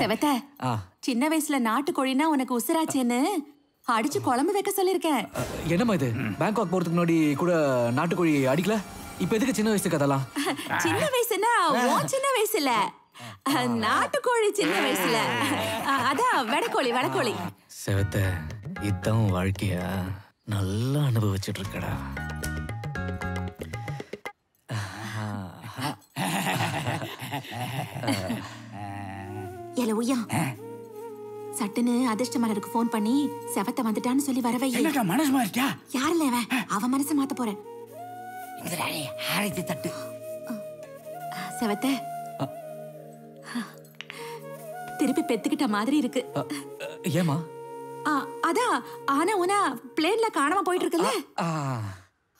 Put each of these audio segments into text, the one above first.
செவத்த சின்ன வயசுல நாட்டுக்கோழினா உனக்கு உசுராச்சேன்னு அடிச்சு குழம்பு வைக்க சொல்லிருக்கேன். என்னம்மா இது? பேங்காக் போறதுக்கு முன்னாடி கூட நாட்டுக்கோழி அடிக்கல, இப்ப எதுக்கு சின்ன வயசு கதெல்லாம்? சின்ன வயசுனா சின்ன வயசுல நாட்டுக்கோழி சின்ன வயசுல அதான் வெடக்கோழி வெடக்கோழி. செவத்த இதான் வாழ்க்கையா? நல்லா அனுபவிச்சுட்டு இருக்கடா. ஏல உய்யா, சட்டுன்னு அதிர்ஷ்ட மலருக்கு போன் பண்ணி செவத்த வந்துட்டான்னு சொல்லி வரவை. மனசு மாறிட்டா? யாருல அவன் மனசை மாத்த போறேன். தட்டு செவத்த திருப்பி பெத்துக்கிட்ட மாதிரி இருக்கு. ஏமா? அதான் ஆனா உனா பிளேன்ல காணாம போயிட்டு இருக்குல்ல.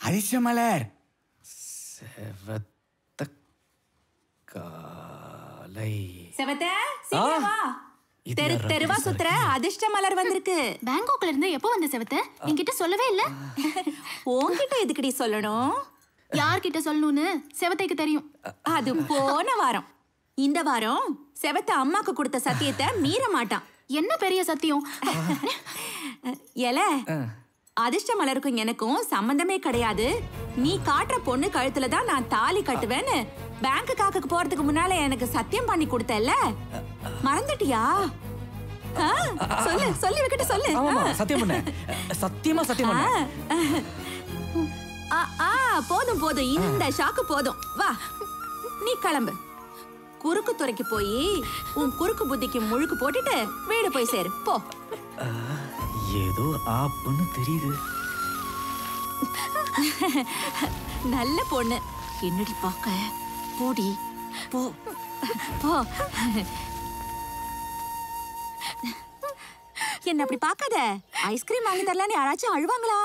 அதிர்ஷ்ட மலர் செவத்த காலை. செவத்த சீக்கிரம் வா. தெரு தெருவா சுத்துற அதிர்ஷ்ட மலர் வந்திருக்கு. பேங்காக்ல இருந்து எப்போ வந்த செவத்த? என்கிட்ட சொல்லவே இல்ல. உன்கிட்ட எதுக்கடி சொல்லணும்? யார்கிட்ட சொல்லணும்னு செவத்தைக்கு தெரியும். அது போன வாரம். இந்த வாரம் செவத்த அம்மாக்கு கொடுத்த சத்தியத்தை மீற மாட்டான். என்ன பெரிய சத்தியம்? ஏல, அதிர்ஷ்ட மலருக்கும் எனக்கும் சம்பந்தமே கிடையாது. நீ காட்டுற பொண்ணு கழுத்துல தான் நான் தாலி கட்டுவேன்னு பேங்க் காக்குக்கு போறதுக்கு முன்னால எனக்கு சத்தியம் பண்ணி கொடுத்தல, மறந்துட்டியா? சொல்லு, சொல்லி வைக்கிட்டு சொல்லு. சத்தியம் பண்ண. சத்தியமா சத்தியம் பண்ண. போதும் போதும், இந்த ஷாக்கு போதும். வா, நீ கிளம்பு. குறுக்கு துறைக்கு போய் உன் குறுக்கு புத்திக்கு முழுக்கு போட்டுட்டு வீடு போய் சேரு போ. ஏதோ ஆப்புன்னு தெரியுது. நல்ல பொண்ணு. என்னடி பாக்க? போடி போ போ. என்ன அப்படி பாக்காத. ஐஸ்கிரீம் வாங்கி தரலான்னு யாராச்சும் அழுவாங்களா?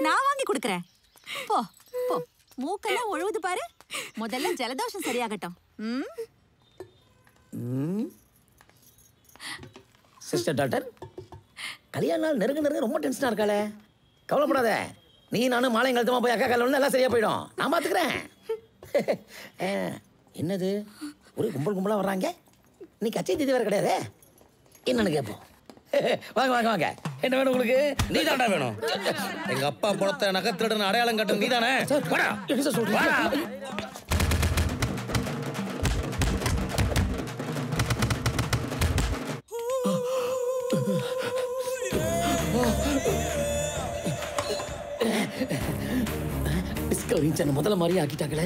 நான் வாங்கி கொடுக்கறேன். போ போ. மூக்கெல்லாம் ஒழுகுது பாரு. முதல்ல ஜலதோஷம் சரியாகட்டும். சிஸ்டர் டாக்டர், கல்யாண நாள் நெருங்க ரொம்ப டென்ஷனா இருக்காளே. கவலைப்படாத, நீ நானும் மாலை கழுத்தமா போய் அக்கா கால எல்லாம் சரியா போயிடும். நான் பாத்துக்கிறேன். என்னது ஒரு கும்பல் கும்பலா வர்றாங்க? நீ கச்சை தீதி வேற கிடையாது. என்னன்னு கேட்போம். வாங்க வாங்க வாங்க. என்ன வேணும் உங்களுக்கு? நீ தாண்டா வேணும். எங்க அப்பா பணத்தை நகத்திரடன் அடையாளம் கட்டும் நீ தானே? என்ன சார் சொல்றீங்க? டிஸ்கவரி சேனல் முதல்ல மாதிரி ஆக்கிட்டாங்களே.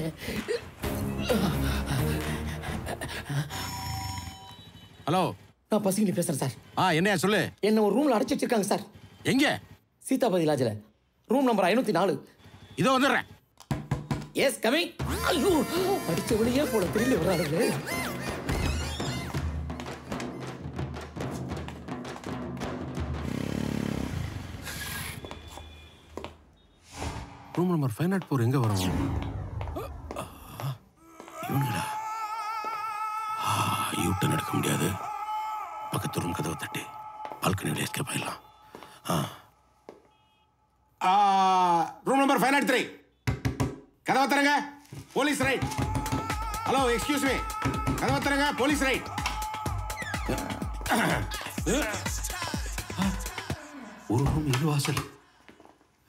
ஹலோ, நான் பசிங்க பேசுறேன் சார். என்னையா சொல்லு. என்ன ஒரு ரூம்ல அடைச்சு வச்சிருக்காங்க சார். எங்க? சீதாபதி லாட்ஜ்ல, ரூம் நம்பர் 504. இதோ வந்துடுறேன். Yes coming. ஐயோ, அடிச்ச வெளியே போல திரும்பி வர்றாங்களே. ரூம் நம்பர் 504 எங்க வரும்? இவனுங்களா? யூட்டன் எடுக்க முடியாது. பக்கத்து ரூம் கதவை தட்டி பால்கனியில் எஸ்கேப் ஆயிடலாம். Room number 503. கதவை தரங்க. Police right. Hello, excuse me. கதவை தரங்க. Police right. ஒரு ரூம் இது வாசல்.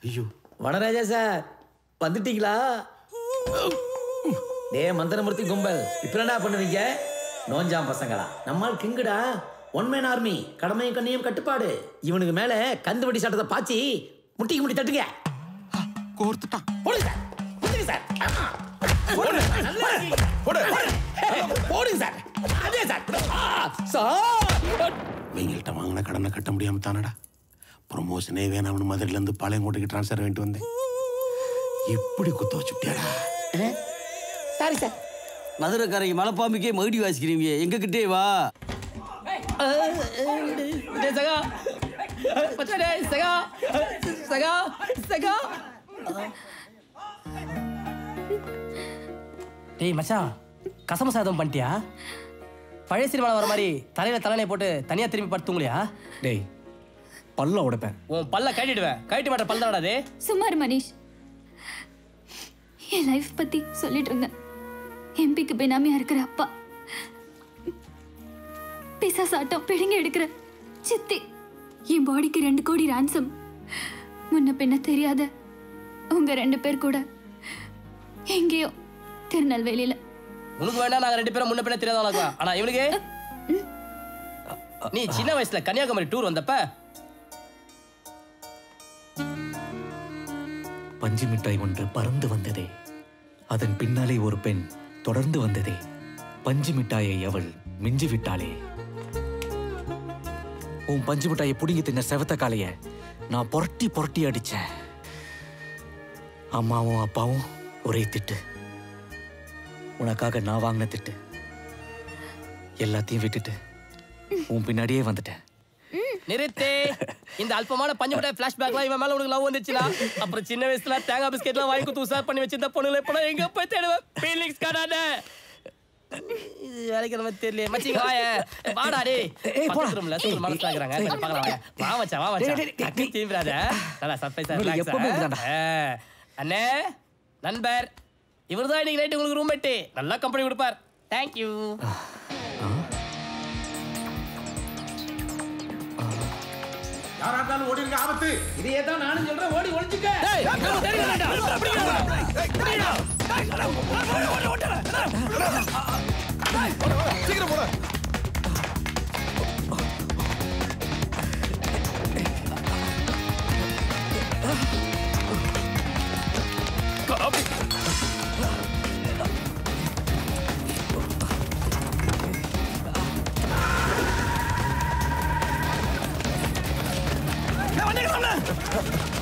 ஐயோ, வனராஜா சார் வந்துட்டீங்களா? டே மந்திரமூர்த்தி கும்பல், இப்ப என்ன பண்ணுவீங்க? நோஞ்சாம் பசங்களா? நம்மால் கிங்குடா. One man army. கடமையும் கண்ணியும் கட்டுப்பாடு. இவனுக்கு மேல கந்துவடி சட்டத்தை பாச்சி முட்டிக்கு முட்டி தட்டுங்க. கோர்த்துட்டான். போடுங்க சார். போடுங்க சார். போடுங்க சார். அதே சார். வெயில்கிட்ட வாங்கின கடனை கட்ட முடியாம தானடா ப்ரொமோஷனே வேணாம்னு மதுரையிலேருந்து பாளையங்கோட்டைக்கு ட்ரான்ஸ்ஃபர் வேண்டி வந்தேன். எப்படி குத்த வச்சுட்டியாடா? Sorry sir. மதுரைக்காரங்க மலைப்பாம்பிக்கே மகுடி வாசிக்கிறீங்க. எங்ககிட்டே வா. டேய் மச்சான், கசம சாதம் பண்ணிட்டியா? பழைய சினிமாவில் வர மாதிரி தலையில தலையை போட்டு தனியா திரும்பி படுத்துங்களையா? டேய், பல்ல உடைப்பேன். உன் பல்ல கட்டிடுவேன். கட்டி மாட்ட பல் தானடா அது. சுமார் மனிஷ், என் லைஃப் பத்தி சொல்லிட்டு இருந்தேன். எம்பிக்கு பினாமியா இருக்கிற அப்பா பிசாசாட்டம் பிடுங்க எடுக்கிற சித்தி. என் பாடிக்கு 2 கோடி ரான்சம். முன்ன பின்ன தெரியாத உங்க 2 பேர் கூட எங்கேயோ திருநெல்வேலியில. உனக்கு வேண்டாம், நாங்க 2 பேரும் முன்ன பின்ன தெரியாத வளர்க்கலாம். ஆனா இவனுக்கு நீ சின்ன வயசுல கன்னியாகுமரி டூர் வந்தப்ப பஞ்சு மிட்டாய் ஒன்று பறந்து வந்ததே, அதன் பின்னாலே ஒரு பெண் தொடர்ந்து வந்ததே, பஞ்சு மிட்டாயை அவள் மிஞ்சி விட்டாளே. உன் பஞ்சு மிட்டாயை புடுங்கி தின்ன செவத்த காலைய நான் புரட்டி புரட்டி அடிச்சேன். அம்மாவும் அப்பாவும் ஒரே திட்டு. உனக்காக நான் வாங்கின திட்டு. எல்லாத்தையும் விட்டுட்டு உன் பின்னாடியே வந்துட்டேன். நிறுத்தே. இந்த அல்பமான பஞ்சு மிட்டாய் பிளாஷ்பேக்லாம் இவன் மேல உனக்கு லவ் வந்துச்சுனா, அப்புறம் சின்ன வயசுல தேங்காய் பிஸ்கெட்லாம் வாங்கி கொடுத்து உசார் பண்ணி வச்சிருந்த பொண்ணுல இப்ப எங்க போய் தேடுவேன்? ஃபீலிங்ஸ் காடாத. இது வேலைக்கு நம்ம தெரியல. மச்சிங்க வாயே. வாடா டேய். பக்கத்து ரூம்ல ஸ்கூல் மனசுல இருக்கறாங்க. கொஞ்சம் பார்க்கலாம் வாயே. வா மச்சான், வா மச்சான். அக்கி தீவிராத. நல்லா சர்ப்ரைஸா ரிலாக்ஸ். அண்ணே, நண்பர் இவர்தான் இன்னைக்கு நைட் உங்களுக்கு ரூம்மேட். நல்லா கம்பெனி கொடுப்பார். Thank you. யாரா இருந்தாலும் ஓடிங்க, ஆபத்து. இதையே தான் நானும் சொல்றேன், ஓடி ஒளிஞ்சுக்க. சீக்கிரம் போட.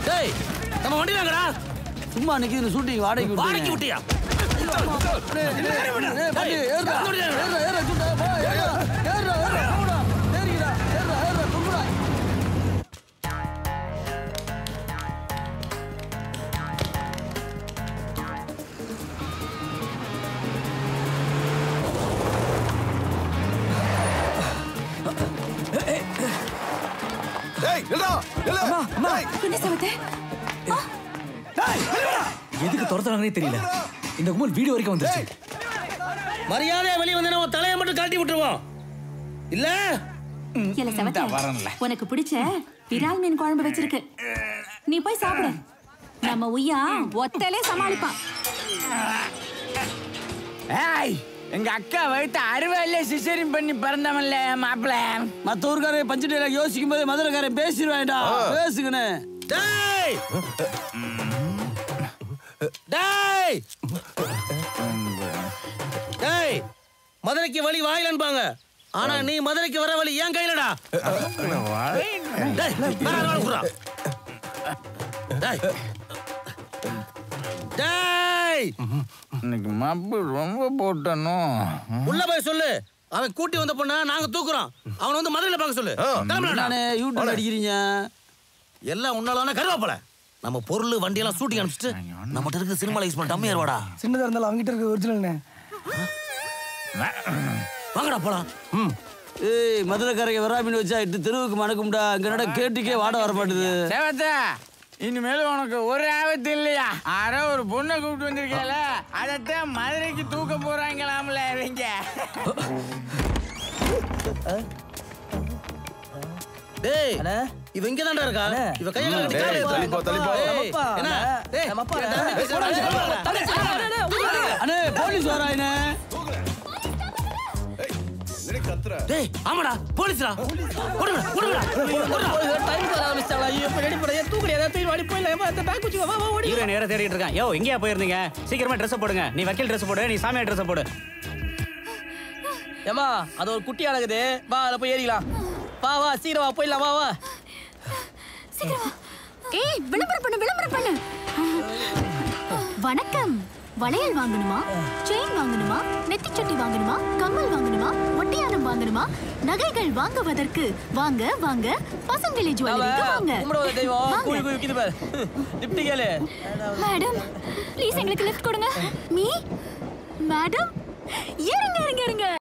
டேய், நம்ம வண்டி வாங்கடா. சும்மா நிக்குது ஷூட்டிங் வாடகைக்கு விட்டியா? என்ன செவத்த? எதுக்கு துரத்துறாங்கன்னே தெரியல. இந்த கும்பல் வீடியோ வரைக்கும் வந்துருச்சு. மரியாதையா வெளியே வந்தா உன் தலையை மட்டும் கழட்டி விட்டுருவோம். இல்ல இல்ல செவத்த, உனக்கு பிடிச்ச விரால் மீன் குழம்பு வச்சிருக்கு, நீ போய் சாப்பிடு. நம்ம உய்யா ஒத்தலே சமாளிப்பான். ஏய், எங்க அக்கா வயிற்று அறுவையிலே சிசேரின் பண்ணி பிறந்தவன்ல மாப்பிள்ள. மத்த ஊருக்காரன் பஞ்சு டைலாக் யோசிக்கும் போது மதுரைக்காரன் பேசிடுவான்டா. பேசுங்கன்னு. டேய் டேய் டேய், மதுரைக்கு வழி வாயிலன்பாங்க. ஆனா நீ மதுரைக்கு வர வழி ஏன் கையிலடா. இன்னைக்கு மப்பு ரொம்ப போட்டனோ. உள்ள போய் சொல்லு, அவன் கூட்டி வந்த பொண்ணா நாங்க தூக்குறோம். அவனை வந்து மதுரையில பார்க்க சொல்லு. நானே யூடியூப் அடிக்கிறீங்க எல்லாம் உன்னாலான கருவாப்பல. நம்ம பொருள் வண்டியெல்லாம் ஷூட்டிங் அனுப்பிச்சிட்டு நம்மகிட்ட இருக்க சினிமால யூஸ் பண்ண டம்மி ஏறுவாடா. சின்னதா இருந்தாலும் அவங்கிட்ட இருக்க ஒரிஜினல்னே. வாங்கடா போலாம். ஏய், மதுரைக்காரங்க வராமின்னு வச்சா இட்டு தெருவுக்கு மணக்கும்டா. அங்க நட கேட்டுக்கே வாட வர மாட்டுது. சேவத்த, இனிமேல் உனக்கு ஒரு ஆபத்து இல்லையா? யாரோ ஒரு பொண்ணை கூப்பிட்டு வந்திருக்கல, அதைத்தான் மதுரைக்கு தூக்க போறாங்களாம்ல இவங்க. டேய், இவ இங்க தான்டா இருக்கா? இவ கைய கட்டி காலை தள்ளிப்போ. என்ன? டேய், அண்ணே போலீஸ் வராயினே. டேய், ஆமாடா போலீஸ்டா. ஓடுடா ஓடுடா ஓடுடா. டைம் வர ஆரம்பிச்சாடா. இப்ப ரெடி பண்ணி தூக்குறியா? தூக்கி வாடி போயில. அந்த பேக் குச்சி வா வா ஓடி. இவரே நேரா தேடிட்டு இருக்கான். யோ, எங்கயா போயிருந்தீங்க? சீக்கிரமா Dress போடுங்க. நீ வக்கீல் Dress போடு, நீ சாமியார் Dress போடு. ஏமா, அது ஒரு குட்டி அழகுது. வா, அத போய் ஏறிக்கலாம். வா வா, சீக்கிரம் வா, போயிடலாம். வா வா சீக்கிரம் வா. ஏய், விளம்பரம் பண்ணு. வணக்கம். வளையல் வாங்கணுமா, செயின் வாங்கணுமா, நெத்திச்சட்டி வாங்கணுமா, கம்மல் வாங்கணுமா, ஒட்டியானம் வாங்கணுமா, நகைகள் வாங்குவதற்கு வாங்க வாங்க பசங்களி ஜுவல்லரிக்கு வாங்க. கும்பிடுவத தெய்வம் கூவி கூவி விக்கிது பாரு. லிஃப்ட் கேளு. மேடம், ப்ளீஸ் எங்களுக்கு லிஃப்ட் கொடுங்க. மீ மேடம், இறங்க.